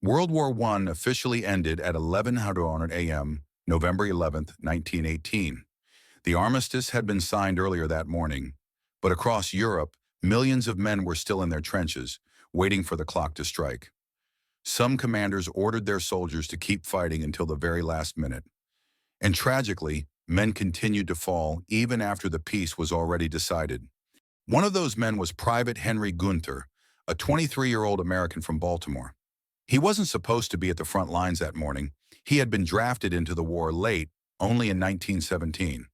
World War I officially ended at 11:00 a.m., November 11th, 1918. The armistice had been signed earlier that morning, but across Europe, millions of men were still in their trenches, waiting for the clock to strike. Some commanders ordered their soldiers to keep fighting until the very last minute. And tragically, men continued to fall even after the peace was already decided. One of those men was Private Henry Gunther, a 23-year-old American from Baltimore. He wasn't supposed to be at the front lines that morning. He had been drafted into the war late, only in 1917.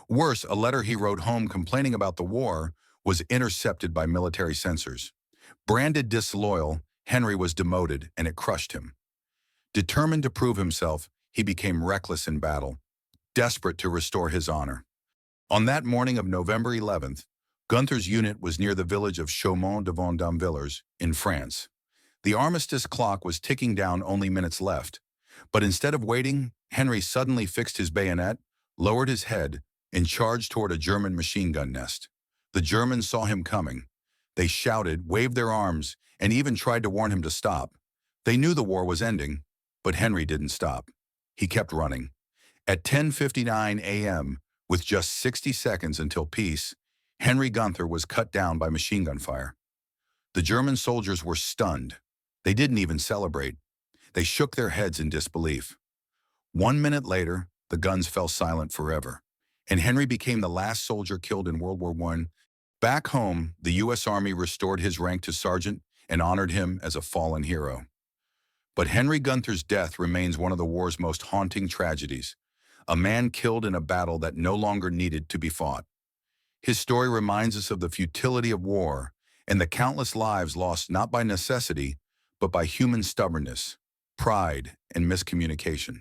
Worse, a letter he wrote home complaining about the war was intercepted by military censors. Branded disloyal, Henry was demoted, and it crushed him. Determined to prove himself, he became reckless in battle, desperate to restore his honor. On that morning of November 11th, Gunther's unit was near the village of Chaumont-de-Vendôme-Villers in France. The armistice clock was ticking down, only minutes left. But instead of waiting, Henry suddenly fixed his bayonet, lowered his head, and charged toward a German machine gun nest. The Germans saw him coming. They shouted, waved their arms, and even tried to warn him to stop. They knew the war was ending, but Henry didn't stop. He kept running. At 10:59 a.m., with just 60 seconds until peace, Henry Gunther was cut down by machine gun fire. The German soldiers were stunned. They didn't even celebrate. They shook their heads in disbelief. 1 minute later, the guns fell silent forever, and Henry became the last soldier killed in World War I. Back home, the U.S. Army restored his rank to sergeant and honored him as a fallen hero. But Henry Gunther's death remains one of the war's most haunting tragedies, a man killed in a battle that no longer needed to be fought. His story reminds us of the futility of war and the countless lives lost not by necessity, but by human stubbornness, pride, and miscommunication.